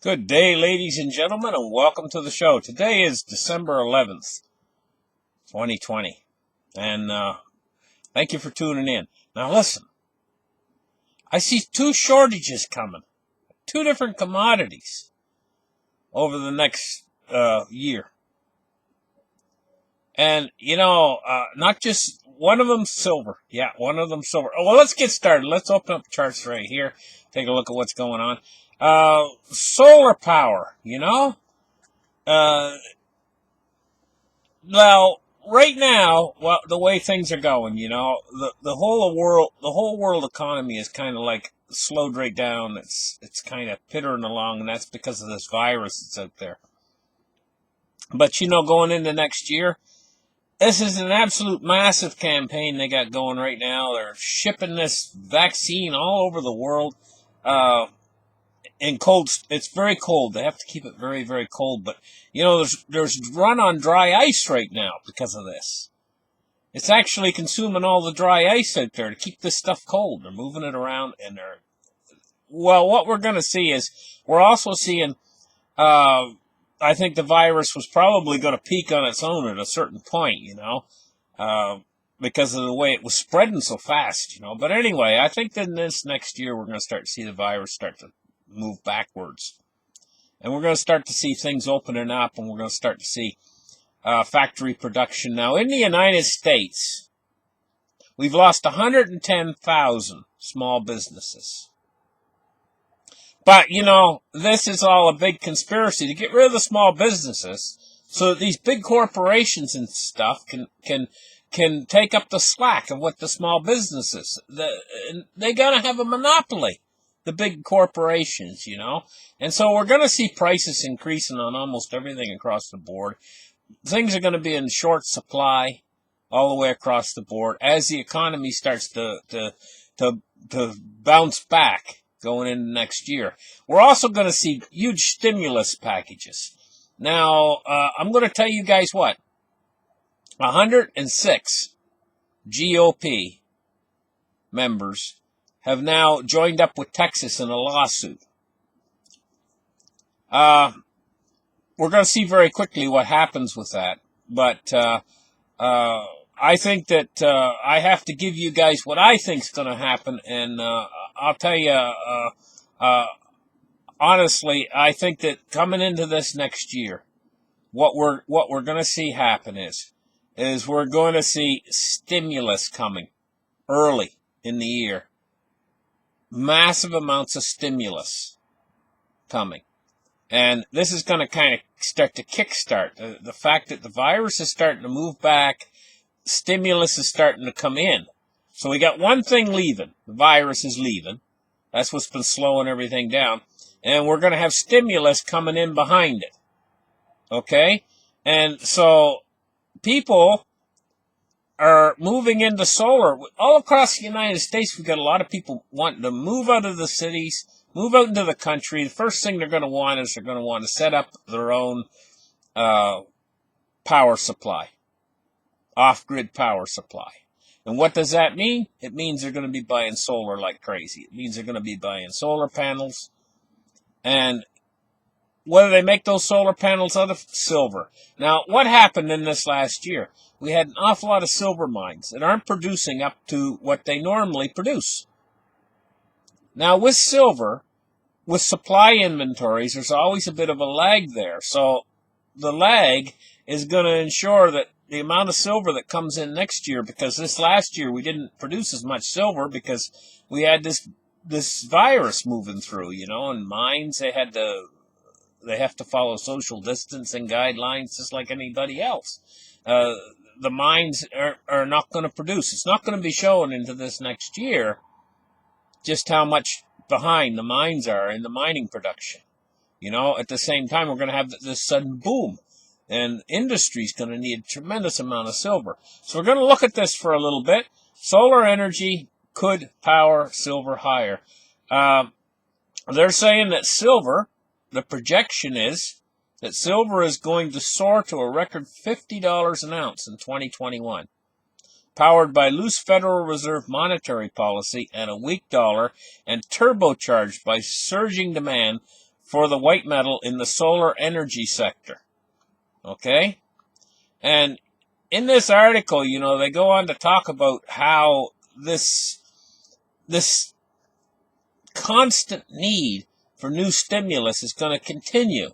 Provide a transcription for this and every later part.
Good day, ladies and gentlemen, and welcome to the show. Today is December 11th, 2020, and thank you for tuning in. Now listen, I see two shortages coming, two different commodities over the next year. And, not just one of them silver. Yeah, one of them silver. Oh, well, let's get started. Let's open up charts right here. Take a look at what's going on. Solar power, Well, right now, well, the way things are going, the whole world economy is kind of like slowed right down. It's kind of pittering along, and that's because of this virus that's out there. But going into next year, this is an absolute massive campaign they got going right now. They're shipping this vaccine all over the world. In cold, it's very cold. They have to keep it very, very cold. But there's run on dry ice right now because of this. It's actually consuming all the dry ice out there to keep this stuff cold. They're moving it around, and what we're going to see is we're also seeing. I think the virus was probably going to peak on its own at a certain point, because of the way it was spreading so fast, But anyway, I think that in this next year we're going to start to see the virus start to move backwards. And we're going to start to see things opening up, and we're going to start to see factory production. Now, in the United States, we've lost 110,000 small businesses. But, this is all a big conspiracy to get rid of the small businesses so that these big corporations and stuff can take up the slack of what the small businesses. They got to have a monopoly, the big corporations, And so we're going to see prices increasing on almost everything across the board. Things are going to be in short supply all the way across the board as the economy starts to bounce back going into next year. We're also going to see huge stimulus packages. Now, I'm going to tell you guys what. 106 GOP members have now joined up with Texas in a lawsuit. We're going to see very quickly what happens with that. But I think that I have to give you guys what I think is going to happen, and I'll tell you, honestly, I think that coming into this next year, what we're going to see happen is we're going to see stimulus coming early in the year, massive amounts of stimulus coming, and this is going to kind of start to kickstart the fact that the virus is starting to move back. Stimulus is starting to come in. So we got one thing leaving. The virus is leaving. That's what's been slowing everything down. And we're going to have stimulus coming in behind it. Okay? And so people are moving into solar. All across the United States, we've got a lot of people wanting to move out of the cities, move out into the country. The first thing they're going to want is they're going to want to set up their own power supply. Off-grid power supply. And what does that mean? It means they're going to be buying solar like crazy. It means they're going to be buying solar panels. And what do they make those solar panels out of? Silver. Now, what happened in this last year? We had an awful lot of silver mines that aren't producing up to what they normally produce. Now, with silver, with supply inventories, there's always a bit of a lag there. So the lag is going to ensure that the amount of silver that comes in next year, because this last year we didn't produce as much silver because we had this virus moving through, and mines, they have to follow social distancing guidelines just like anybody else. The mines are not going to produce. It's not going to be showing into this next year just how much behind the mines are in the mining production. At the same time, we're going to have this sudden boom. And industry's going to need a tremendous amount of silver. So we're going to look at this for a little bit. Solar energy could power silver higher. They're saying that silver, the projection is that silver is going to soar to a record $50 an ounce in 2021, powered by loose Federal Reserve monetary policy and a weak dollar, and turbocharged by surging demand for the white metal in the solar energy sector. Okay? And in this article, they go on to talk about how this constant need for new stimulus is going to continue.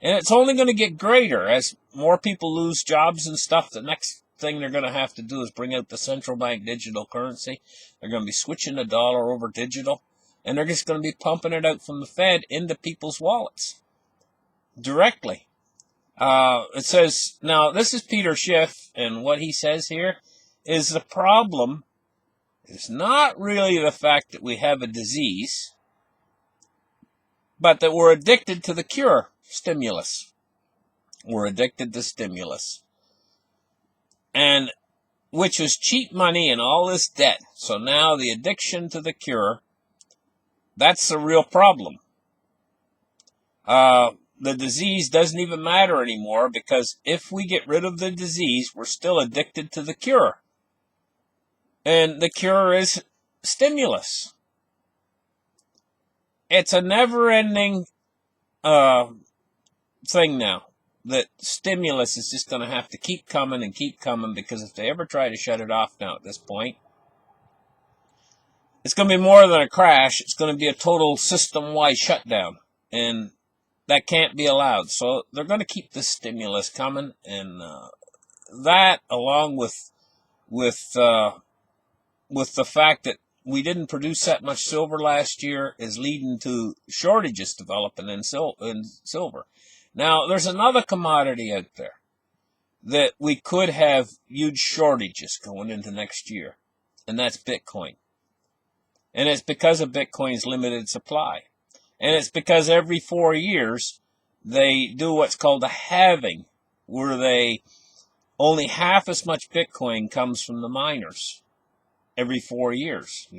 And it's only going to get greater as more people lose jobs and stuff. The next thing they're going to have to do is bring out the central bank digital currency. They're going to be switching the dollar over digital. And they're just going to be pumping it out from the Fed into people's wallets directly. It says, now this is Peter Schiff, and what he says here is the problem is not really the fact that we have a disease, but that we're addicted to the cure, stimulus. We're addicted to stimulus. And which is cheap money and all this debt. So now the addiction to the cure, that's the real problem. The disease doesn't even matter anymore, because if we get rid of the disease, we're still addicted to the cure. And the cure is stimulus. It's a never-ending thing now. That stimulus is just going to have to keep coming and keep coming, because if they ever try to shut it off now at this point, it's going to be more than a crash. It's going to be a total system-wide shutdown. And that can't be allowed. So they're going to keep this stimulus coming. And that, along with the fact that we didn't produce that much silver last year, is leading to shortages developing in silver. Now, there's another commodity out there that we could have huge shortages going into next year, and that's Bitcoin. And it's because of Bitcoin's limited supply. And it's because every 4 years they do what's called a halving, where only half as much Bitcoin comes from the miners every 4 years,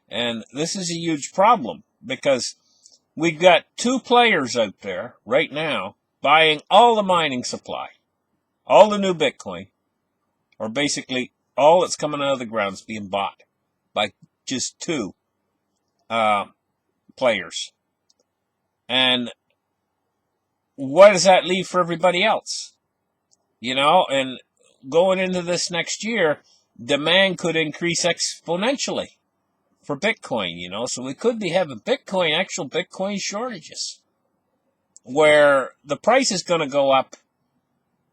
And this is a huge problem, because we've got two players out there right now buying all the mining supply, all the new Bitcoin, or basically all that's coming out of the ground is being bought by just two players. And what does that leave for everybody else? And going into this next year, demand could increase exponentially for Bitcoin, so we could be having actual Bitcoin shortages, where the price is going to go up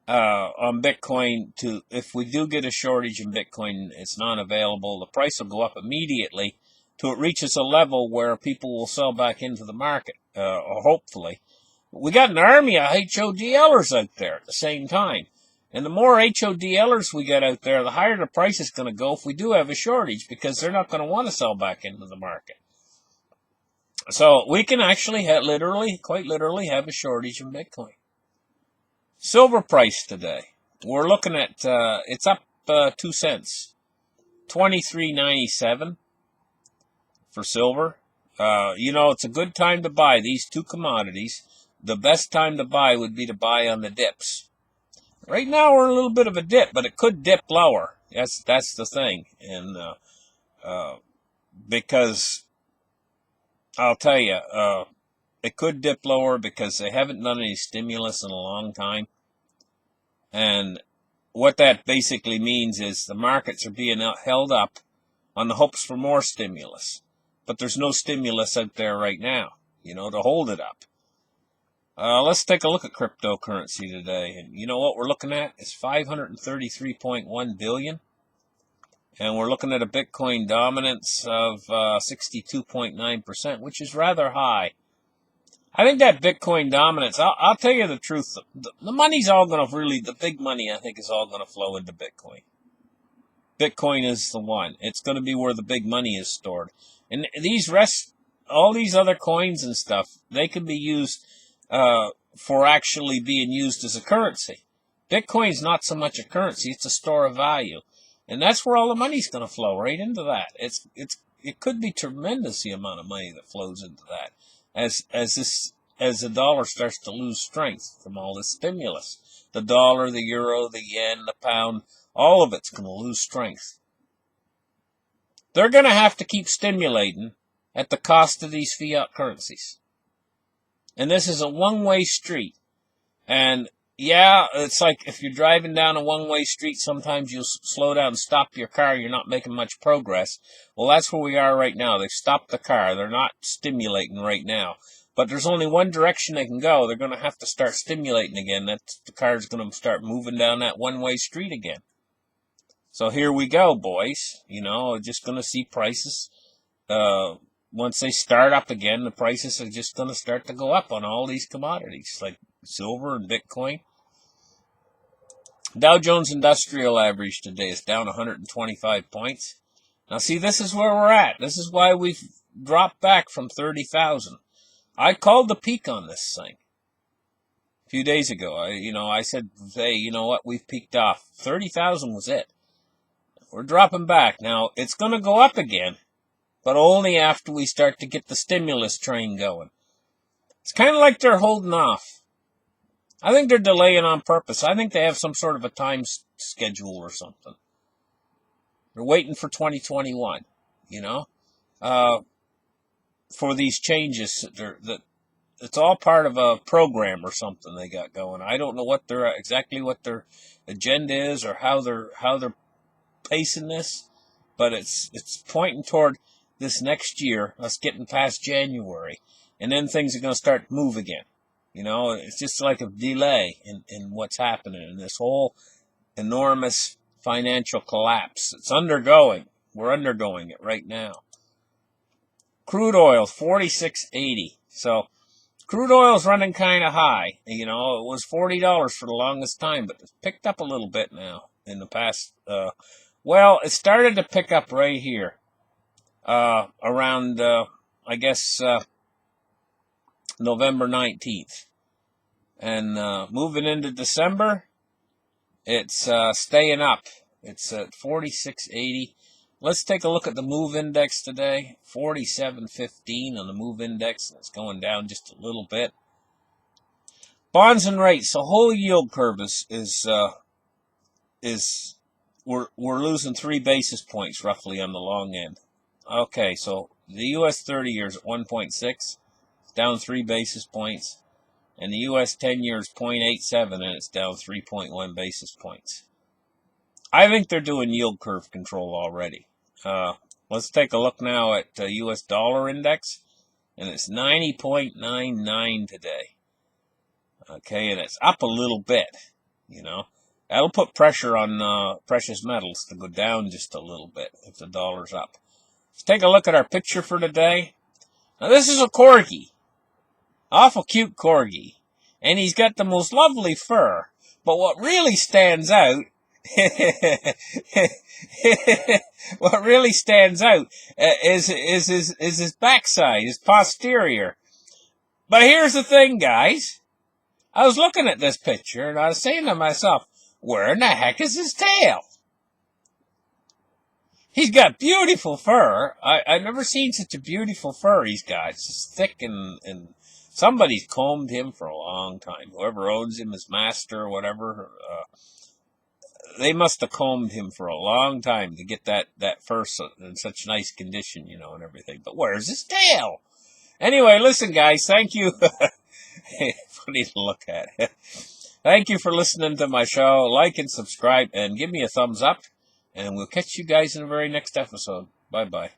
on Bitcoin if we do get a shortage in Bitcoin, it's not available, the price will go up immediately till it reaches a level where people will sell back into the market, or hopefully. We got an army of HODLers out there at the same time. And the more HODLers we get out there, the higher the price is going to go if we do have a shortage, because they're not going to want to sell back into the market. So we can actually quite literally have a shortage in Bitcoin. Silver price today, we're looking at, it's up 2 cents, $23.97 for silver. It's a good time to buy these two commodities. The best time to buy would be to buy on the dips. Right now we're in a little bit of a dip, but it could dip lower. That's the thing. And because I'll tell you, it could dip lower because they haven't done any stimulus in a long time. And what that basically means is the markets are being held up on the hopes for more stimulus. But there's no stimulus out there right now, to hold it up. Let's take a look at cryptocurrency today. And you know what we're looking at? It's 533.1 billion. And we're looking at a Bitcoin dominance of 62.9%, which is rather high. I think that Bitcoin dominance, I'll tell you the truth, the money's all going to the big money, I think, is all going to flow into Bitcoin. Bitcoin is the one. It's going to be where the big money is stored. And all these other coins and stuff, they can be used for actually being used as a currency. Bitcoin's not so much a currency, it's a store of value. And that's where all the money's going to flow, right into that. It could be tremendous, the amount of money that flows into that as the dollar starts to lose strength from all this stimulus. The dollar, the euro, the yen, the pound, all of it's going to lose strength. They're going to have to keep stimulating at the cost of these fiat currencies. And this is a one-way street. And yeah, it's like if you're driving down a one-way street, sometimes you'll slow down and stop your car. You're not making much progress. Well, that's where we are right now. They've stopped the car. They're not stimulating right now. But there's only one direction they can go. They're going to have to start stimulating again. The car's going to start moving down that one-way street again. So here we go, boys. Just going to see prices. Once they start up again, the prices are just going to start to go up on all these commodities, like silver and Bitcoin. Dow Jones Industrial Average today is down 125 points. Now, see, this is where we're at. This is why we've dropped back from 30,000. I called the peak on this thing a few days ago. I said, hey, you know what? We've peaked off. 30,000 was it. We're dropping back. Now, it's going to go up again, but only after we start to get the stimulus train going. It's kind of like they're holding off. I think they're delaying on purpose. I think they have some sort of a time schedule or something. They're waiting for 2021, for these changes. That it's all part of a program or something they got going. I don't know exactly what their agenda is or how they're pacing this, but it's pointing toward this next year, us getting past January, and then things are going to start to move again. It's just like a delay in what's happening in this whole enormous financial collapse. It's undergoing. We're undergoing it right now. Crude oil, 46.80. So crude oil's running kind of high. It was $40 for the longest time, but it's picked up a little bit now in the past. It started to pick up right here around, November 19th. And moving into December, it's staying up. It's at 46.80. Let's take a look at the MOVE index today. 47.15 on the MOVE index. It's going down just a little bit. Bonds and rates. The whole yield curve we're losing 3 basis points roughly on the long end. Okay, so the U.S. 30 years at 1.6, down 3 basis points. And the U.S. 10 years 0.87, and it's down 3.1 basis points. I think they're doing yield curve control already. Let's take a look now at the U.S. dollar index, and it's 90.99 today. Okay, and it's up a little bit, That'll put pressure on precious metals to go down just a little bit if the dollar's up. Let's take a look at our picture for today. Now, this is a Corgi. Awful cute Corgi. And he's got the most lovely fur. But what really stands out, is his backside, his posterior. But here's the thing, guys. I was looking at this picture and I was saying to myself, where in the heck is his tail? He's got beautiful fur. I've never seen such a beautiful fur he's got. It's just thick and somebody's combed him for a long time. Whoever owns him, his master or whatever, they must have combed him for a long time to get that fur in such nice condition, and everything. But where's his tail? Anyway, listen, guys, thank you. Funny to look at. Thank you for listening to my show. Like and subscribe and give me a thumbs up. And we'll catch you guys in the very next episode. Bye-bye.